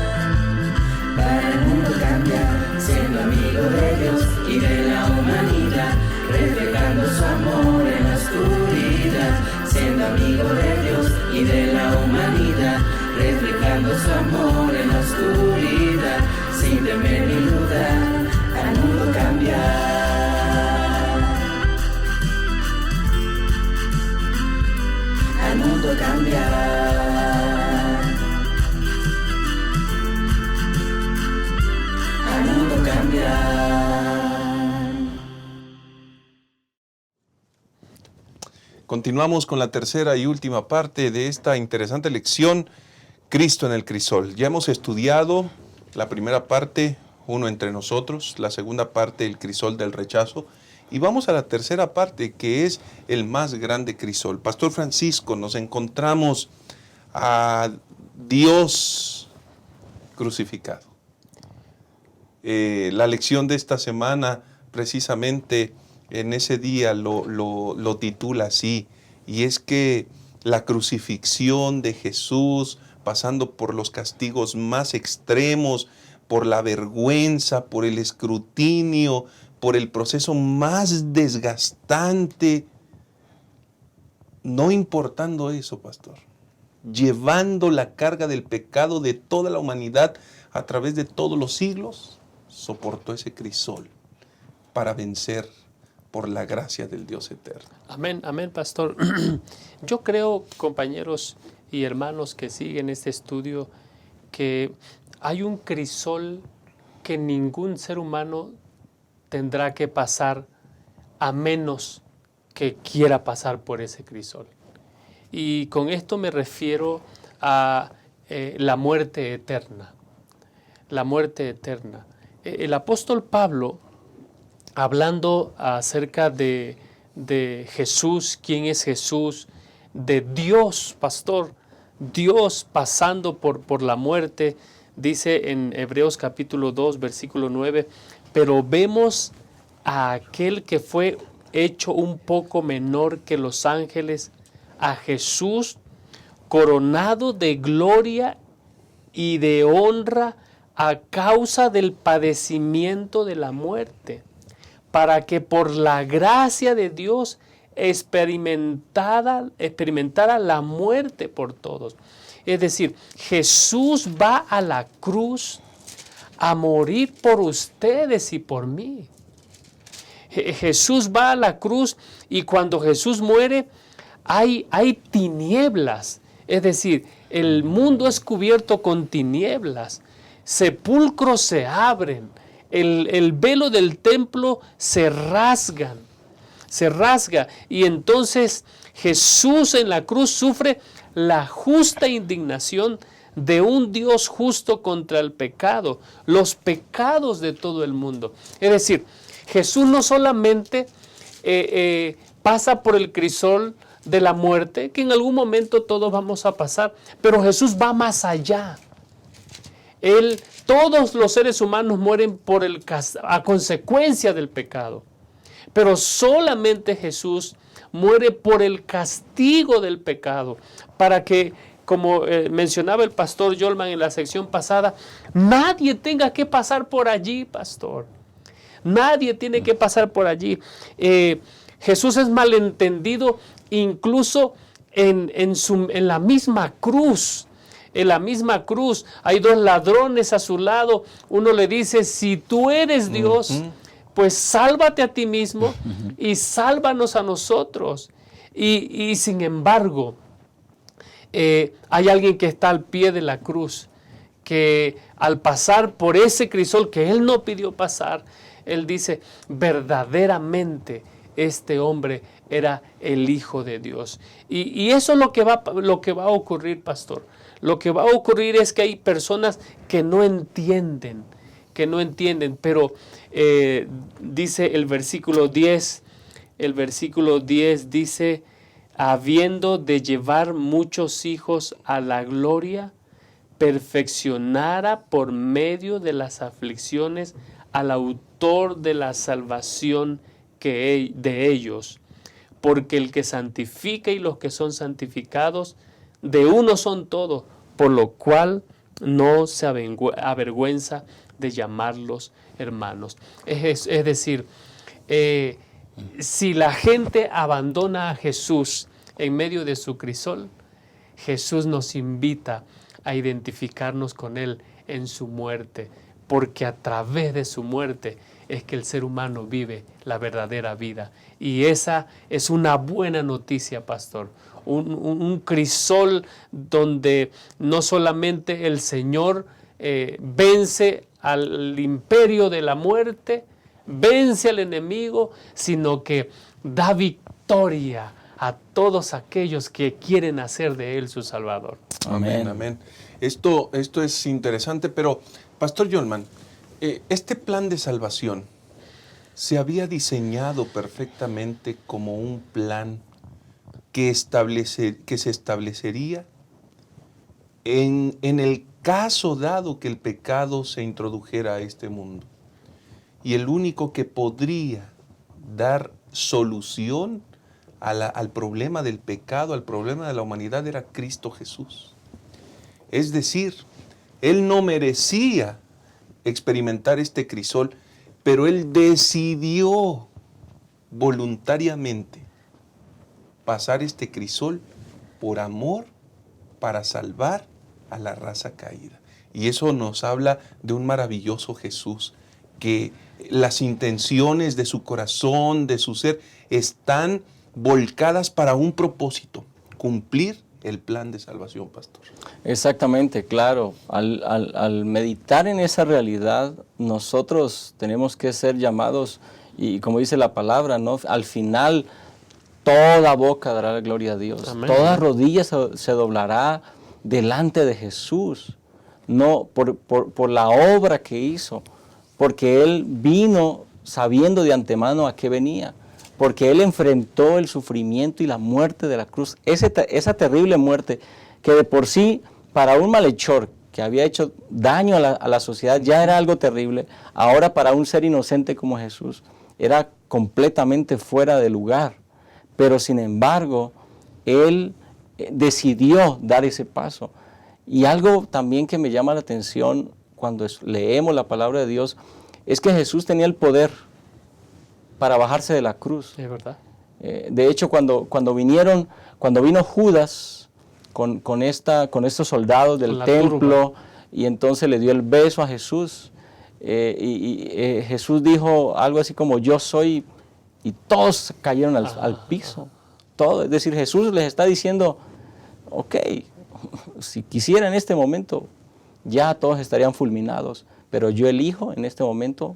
Para el mundo cambiar, siendo amigo de Dios y de la humanidad, reflejando su amor en la oscuridad. Siendo amigo de Dios y de la humanidad, reflejando su amor en la oscuridad, sin temer ni dudar, al mundo cambiar. Al mundo cambiar. Al mundo cambiar. Continuamos con la tercera y última parte de esta interesante lección, Cristo en el crisol. Ya hemos estudiado la primera parte, uno entre nosotros, la segunda parte, el crisol del rechazo, y vamos a la tercera parte, que es el más grande crisol. Pastor Francisco, nos encontramos a Dios crucificado. La lección de esta semana, precisamente en ese día, lo titula así, y es que la crucifixión de Jesús, pasando por los castigos más extremos, por la vergüenza, por el escrutinio, por el proceso más desgastante, no importando eso, pastor, llevando la carga del pecado de toda la humanidad a través de todos los siglos, soportó ese crisol para vencer por la gracia del Dios eterno. Amén, amén, pastor. Yo creo, compañeros y hermanos que siguen este estudio, que hay un crisol que ningún ser humano tendrá que pasar a menos que quiera pasar por ese crisol. Y con esto me refiero a la muerte eterna. La muerte eterna. El apóstol Pablo, hablando acerca de Jesús, quién es Jesús, de Dios, pastor, Dios pasando por la muerte, dice en Hebreos capítulo 2, versículo 9, pero vemos a aquel que fue hecho un poco menor que los ángeles, a Jesús coronado de gloria y de honra a causa del padecimiento de la muerte, para que por la gracia de Dios experimentara la muerte por todos. Es decir, Jesús va a la cruz a morir por ustedes y por mí. Jesús va a la cruz y cuando Jesús muere hay tinieblas. Es decir, el mundo es cubierto con tinieblas. Sepulcros se abren. El velo del templo se rasga. Y entonces Jesús en la cruz sufre la justa indignación de un Dios justo contra el pecado, los pecados de todo el mundo. Es decir, Jesús no solamente pasa por el crisol de la muerte, que en algún momento todos vamos a pasar, pero Jesús va más allá. Todos los seres humanos mueren a consecuencia del pecado, pero solamente Jesús muere por el castigo del pecado, para que, como mencionaba el pastor Yolman en la sección pasada, nadie tenga que pasar por allí, pastor. Nadie tiene que pasar por allí. Jesús es malentendido incluso en la misma cruz. En la misma cruz hay dos ladrones a su lado. Uno le dice, si tú eres Dios, pues sálvate a ti mismo y sálvanos a nosotros. Y sin embargo, hay alguien que está al pie de la cruz, que al pasar por ese crisol que él no pidió pasar, él dice, verdaderamente este hombre era el Hijo de Dios. Y eso es lo que va a ocurrir, pastor. Lo que va a ocurrir es que hay personas que no entienden que no entienden, pero dice el versículo 10 dice, habiendo de llevar muchos hijos a la gloria, perfeccionara por medio de las aflicciones al autor de la salvación de ellos. Porque el que santifica y los que son santificados, de uno son todos, por lo cual no se avergüenza de llamarlos hermanos. Es decir, si la gente abandona a Jesús en medio de su crisol, Jesús nos invita a identificarnos con Él en su muerte, porque a través de su muerte es que el ser humano vive la verdadera vida. Y esa es una buena noticia, pastor. Un crisol donde no solamente el Señor vence al imperio de la muerte, vence al enemigo, sino que da victoria a todos aquellos que quieren hacer de Él su Salvador. Amén, amén. Esto es interesante, pero Pastor Yolman, este plan de salvación se había diseñado perfectamente como un plan que se establecería en el caso dado que el pecado se introdujera a este mundo. Y el único que podría dar solución al problema del pecado, al problema de la humanidad, era Cristo Jesús. Es decir, Él no merecía experimentar este crisol, pero Él decidió voluntariamente pasar este crisol por amor para salvar a la raza caída. Y eso nos habla de un maravilloso Jesús, que las intenciones de su corazón, de su ser, están volcadas para un propósito: cumplir el plan de salvación, pastor. Exactamente, claro. Al meditar en esa realidad, nosotros tenemos que ser llamados, y como dice la palabra, ¿no? Al final, toda boca dará la gloria a Dios. Amén. Toda rodilla se doblará delante de Jesús, no por la obra que hizo, porque Él vino sabiendo de antemano a qué venía, porque Él enfrentó el sufrimiento y la muerte de la cruz, esa terrible muerte que de por sí, para un malhechor que había hecho daño a la sociedad, ya era algo terrible. Ahora para un ser inocente como Jesús, era completamente fuera de lugar. Pero sin embargo, Él decidió dar ese paso. Y algo también que me llama la atención cuando leemos la palabra de Dios, es que Jesús tenía el poder para bajarse de la cruz. Es verdad. De hecho, cuando vino Judas con estos soldados del templo, turba, y entonces le dio el beso a Jesús, Jesús dijo algo así como: yo soy, y todos cayeron al piso. Todo. Es decir, Jesús les está diciendo: ok, si quisiera en este momento, ya todos estarían fulminados, pero yo elijo en este momento,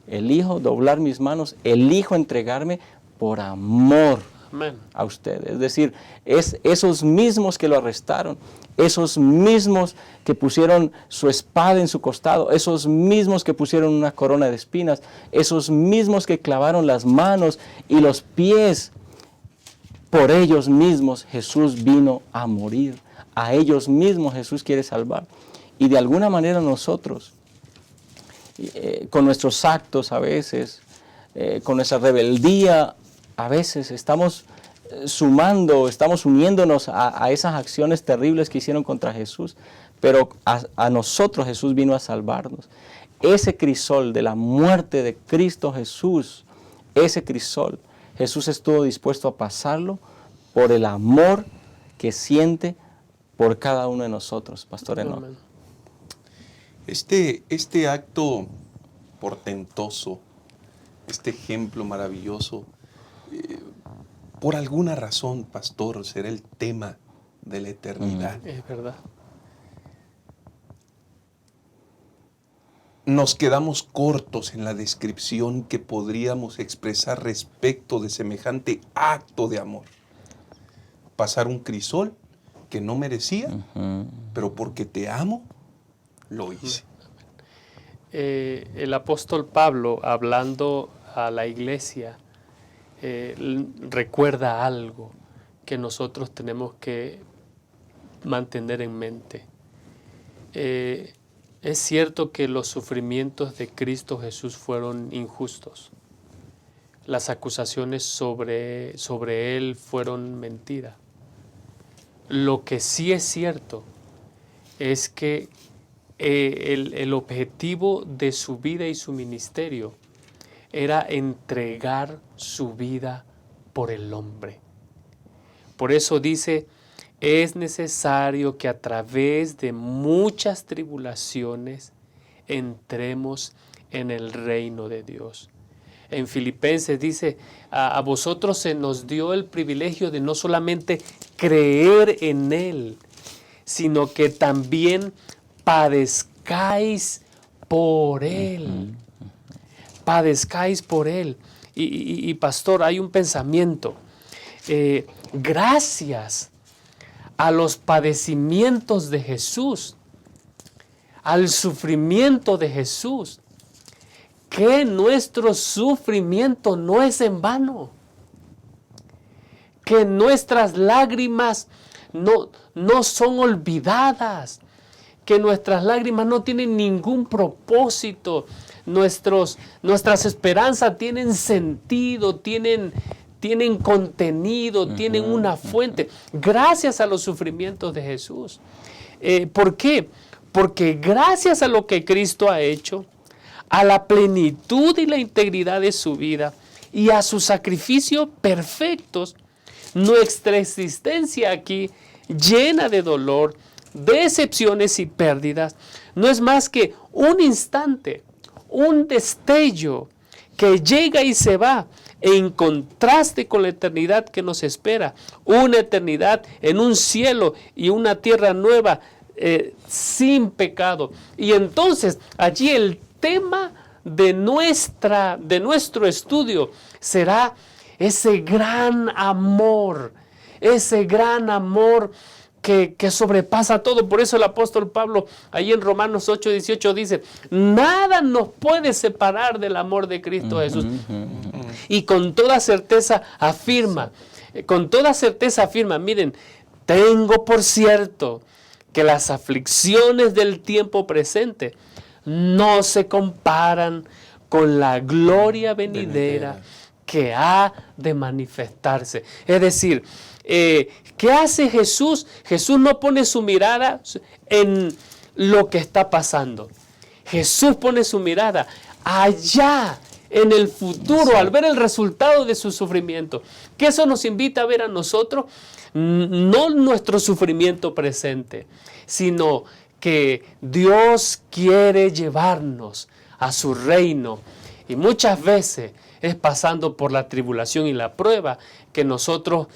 elijo doblar mis manos, elijo entregarme por amor Amén. a ustedes. Es decir, es esos mismos que lo arrestaron, esos mismos que pusieron su espada en su costado, esos mismos que pusieron una corona de espinas, esos mismos que clavaron las manos y los pies. Por ellos mismos Jesús vino a morir. A ellos mismos Jesús quiere salvar. Y de alguna manera nosotros, con nuestros actos a veces, con nuestra rebeldía, a veces estamos estamos uniéndonos a esas acciones terribles que hicieron contra Jesús, pero a nosotros Jesús vino a salvarnos. Ese crisol de la muerte de Cristo Jesús, ese crisol, Jesús estuvo dispuesto a pasarlo por el amor que siente por cada uno de nosotros, Pastor Enoch. Amén. Este acto portentoso, este ejemplo maravilloso, por alguna razón, pastor, será el tema de la eternidad. Es verdad. Nos quedamos cortos en la descripción que podríamos expresar respecto de semejante acto de amor. Pasar un crisol que no merecía, pero porque te amo, lo hice. el apóstol Pablo, hablando a la iglesia, recuerda algo que nosotros tenemos que mantener en mente. Es cierto que los sufrimientos de Cristo Jesús fueron injustos. Las acusaciones sobre Él fueron mentira. Lo que sí es cierto es que el objetivo de su vida y su ministerio era entregar su vida por el hombre. Por eso dice, es necesario que a través de muchas tribulaciones entremos en el reino de Dios. En Filipenses dice, a vosotros se nos dio el privilegio de no solamente creer en Él, sino que también padezcáis por Él. Padezcáis por Él. Y pastor, hay un pensamiento. Gracias a los padecimientos de Jesús, al sufrimiento de Jesús, que nuestro sufrimiento no es en vano, que nuestras lágrimas no son olvidadas, que nuestras lágrimas no tienen ningún propósito, nuestras esperanzas tienen sentido, tienen contenido, tienen una fuente, gracias a los sufrimientos de Jesús. ¿Por qué? Porque gracias a lo que Cristo ha hecho, a la plenitud y la integridad de su vida y a su sacrificio perfectos, nuestra existencia aquí, llena de dolor, decepciones y pérdidas, no es más que un instante, un destello que llega y se va, en contraste con la eternidad que nos espera, una eternidad en un cielo y una tierra nueva, sin pecado. Y entonces allí el tema de nuestro estudio será ese gran amor que sobrepasa todo. Por eso el apóstol Pablo, ahí en Romanos 8:18 dice, nada nos puede separar del amor de Cristo Jesús. Y con toda certeza afirma, miren, tengo por cierto que las aflicciones del tiempo presente no se comparan con la gloria venidera que ha de manifestarse. Es decir, ¿qué hace Jesús? Jesús no pone su mirada en lo que está pasando. Jesús pone su mirada allá, en el futuro, al ver el resultado de su sufrimiento. Que eso nos invita a ver a nosotros, no nuestro sufrimiento presente, sino que Dios quiere llevarnos a su reino. Y muchas veces es pasando por la tribulación y la prueba que nosotros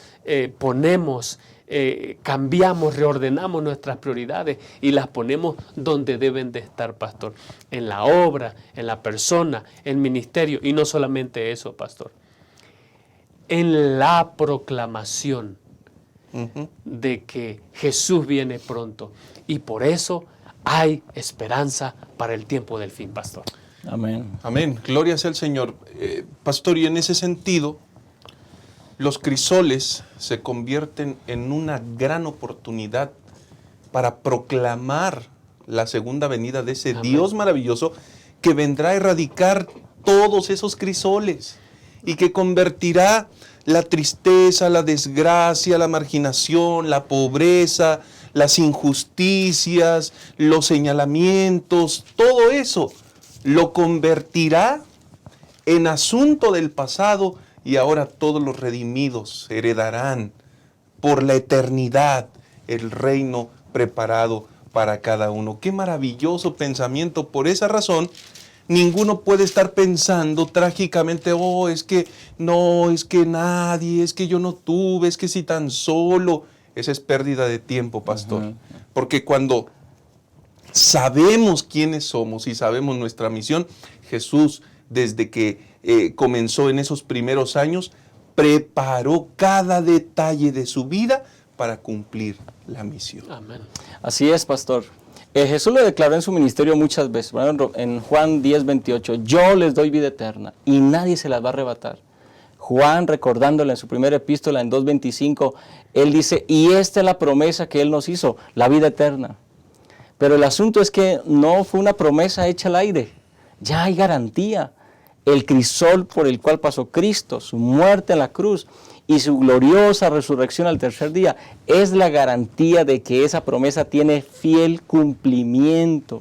cambiamos, reordenamos nuestras prioridades y las ponemos donde deben de estar, pastor. En la obra, en la persona, en el ministerio. Y no solamente eso, pastor. En la proclamación de que Jesús viene pronto. Y por eso hay esperanza para el tiempo del fin, pastor. Amén. Amén. Gloria sea al Señor. Pastor, y en ese sentido, los crisoles se convierten en una gran oportunidad para proclamar la segunda venida de ese Dios maravilloso que vendrá a erradicar todos esos crisoles y que convertirá la tristeza, la desgracia, la marginación, la pobreza, las injusticias, los señalamientos, todo eso lo convertirá en asunto del pasado y ahora todos los redimidos heredarán por la eternidad el reino preparado para cada uno. ¡Qué maravilloso pensamiento! Por esa razón, ninguno puede estar pensando trágicamente, es que no, es que nadie, es que yo no tuve, es que si tan solo. Esa es pérdida de tiempo, pastor. Porque cuando sabemos quiénes somos y sabemos nuestra misión, Jesús, desde que comenzó en esos primeros años, preparó cada detalle de su vida para cumplir la misión. Amén. Así es, pastor. Jesús lo declaró en su ministerio muchas veces. Por ejemplo, en Juan 10:28, yo les doy vida eterna y nadie se las va a arrebatar. Juan, recordándole en su primera epístola, en 2:25, él dice, y esta es la promesa que él nos hizo, la vida eterna. Pero el asunto es que no fue una promesa hecha al aire, ya hay garantía. El crisol por el cual pasó Cristo, su muerte en la cruz y su gloriosa resurrección al tercer día, es la garantía de que esa promesa tiene fiel cumplimiento.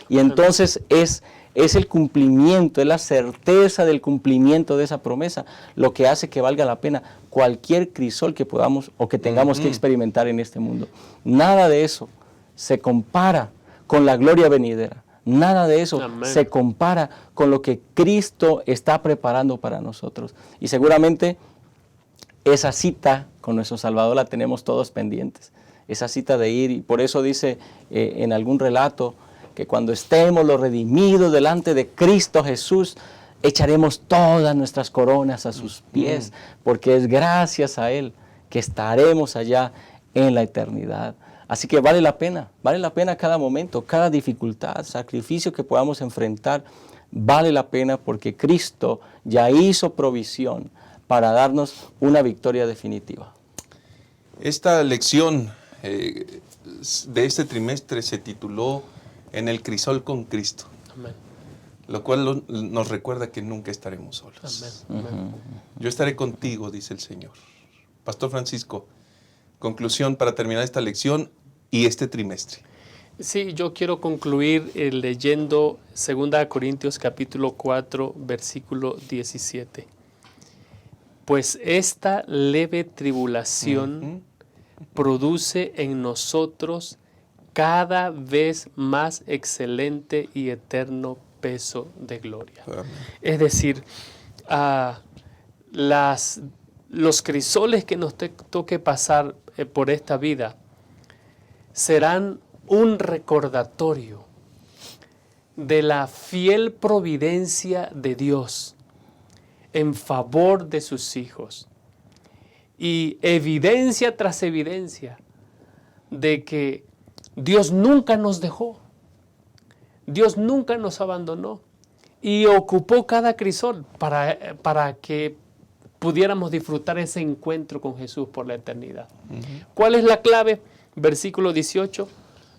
Y entonces es el cumplimiento, es la certeza del cumplimiento de esa promesa, lo que hace que valga la pena cualquier crisol que podamos o que tengamos que experimentar en este mundo. Nada de eso se compara con la gloria venidera. Nada de eso se compara con lo que Cristo está preparando para nosotros. Y seguramente esa cita con nuestro Salvador la tenemos todos pendientes. Esa cita de ir, y por eso dice en algún relato que cuando estemos los redimidos delante de Cristo Jesús, echaremos todas nuestras coronas a sus pies, porque es gracias a Él que estaremos allá en la eternidad. Así que vale la pena cada momento, cada dificultad, sacrificio que podamos enfrentar, vale la pena porque Cristo ya hizo provisión para darnos una victoria definitiva. Esta lección de este trimestre se tituló En el crisol con Cristo. Amén. Lo cual nos recuerda que nunca estaremos solos. Amén. Amén. Yo estaré contigo, dice el Señor. Pastor Francisco, conclusión para terminar esta lección y este trimestre. Sí, yo quiero concluir leyendo 2 Corintios capítulo 4, versículo 17. Pues esta leve tribulación produce en nosotros cada vez más excelente y eterno peso de gloria. Amén. Es decir, los crisoles que nos toque pasar por esta vida serán un recordatorio de la fiel providencia de Dios en favor de sus hijos y evidencia tras evidencia de que Dios nunca nos dejó, Dios nunca nos abandonó y ocupó cada crisol para que pudiéramos disfrutar ese encuentro con Jesús por la eternidad. ¿Cuál es la clave? Versículo 18,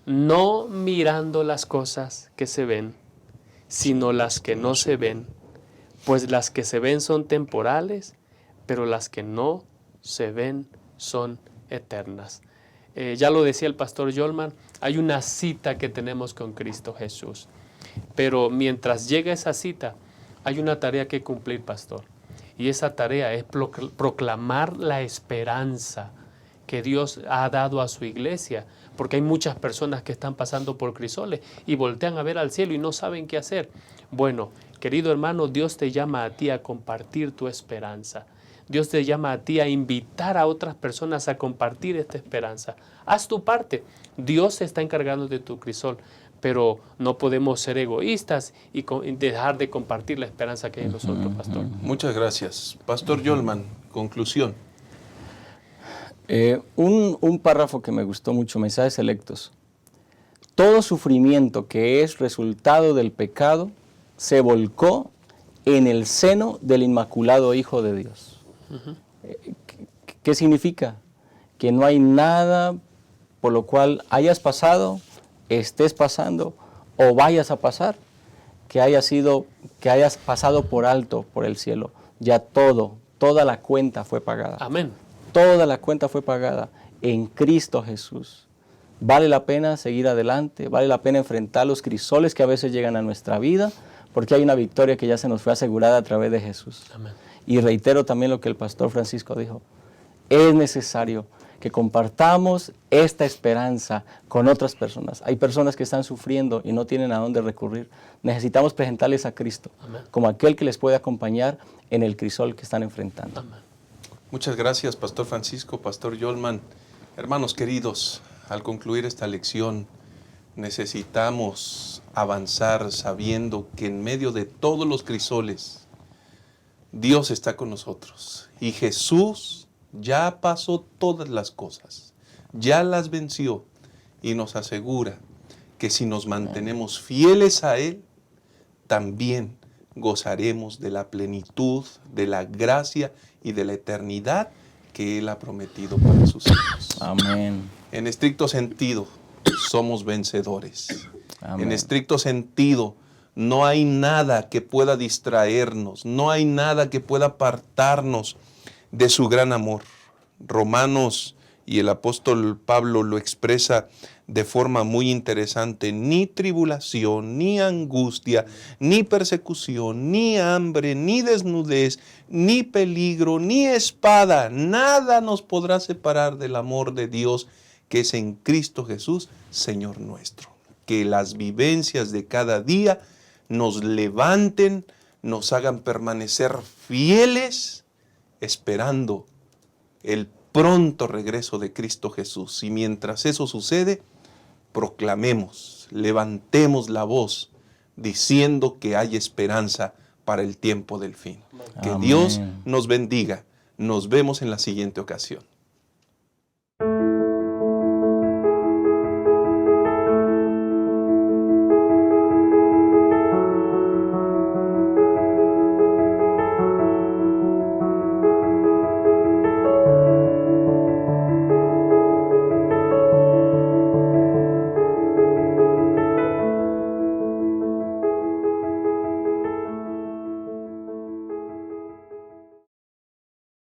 no mirando las cosas que se ven, sino las que no se ven, pues las que se ven son temporales, pero las que no se ven son eternas. Ya lo decía el pastor Yolman, hay una cita que tenemos con Cristo Jesús, pero mientras llega esa cita, hay una tarea que cumplir, pastor, y esa tarea es proclamar la esperanza que Dios ha dado a su iglesia, porque hay muchas personas que están pasando por crisoles y voltean a ver al cielo y no saben qué hacer. Bueno, querido hermano, Dios te llama a ti a compartir tu esperanza. Dios te llama a ti a invitar a otras personas a compartir esta esperanza. Haz tu parte. Dios se está encargando de tu crisol, pero no podemos ser egoístas y dejar de compartir la esperanza que hay en nosotros, pastor. Muchas gracias. Pastor Yolman, conclusión. Un párrafo que me gustó mucho, Mensajes Selectos. Todo sufrimiento que es resultado del pecado se volcó en el seno del Inmaculado Hijo de Dios. ¿Qué significa? Que no hay nada por lo cual hayas pasado, estés pasando o vayas a pasar, que hayas pasado por alto por el cielo. Ya toda la cuenta fue pagada. Amén. Toda la cuenta fue pagada en Cristo Jesús. Vale la pena seguir adelante, vale la pena enfrentar los crisoles que a veces llegan a nuestra vida, porque hay una victoria que ya se nos fue asegurada a través de Jesús. Amén. Y reitero también lo que el pastor Francisco dijo, es necesario que compartamos esta esperanza con otras personas. Hay personas que están sufriendo y no tienen a dónde recurrir. Necesitamos presentarles a Cristo Amén. como aquel que les puede acompañar en el crisol que están enfrentando. Amén. Muchas gracias, Pastor Francisco, Pastor Yolman. Hermanos queridos, al concluir esta lección, necesitamos avanzar sabiendo que en medio de todos los crisoles, Dios está con nosotros. Y Jesús ya pasó todas las cosas, ya las venció y nos asegura que si nos mantenemos fieles a Él, también gozaremos de la plenitud, de la gracia y de la eternidad que Él ha prometido para sus hijos. Amén. En estricto sentido, somos vencedores. Amén. En estricto sentido, no hay nada que pueda distraernos, no hay nada que pueda apartarnos de su gran amor. Romanos y el apóstol Pablo lo expresa de forma muy interesante: ni tribulación, ni angustia, ni persecución, ni hambre, ni desnudez, ni peligro, ni espada, nada nos podrá separar del amor de Dios que es en Cristo Jesús, Señor nuestro. Que las vivencias de cada día nos levanten, nos hagan permanecer fieles, esperando el pronto regreso de Cristo Jesús. Y mientras eso sucede, proclamemos, levantemos la voz, diciendo que hay esperanza para el tiempo del fin. Que Amén. Dios nos bendiga. Nos vemos en la siguiente ocasión.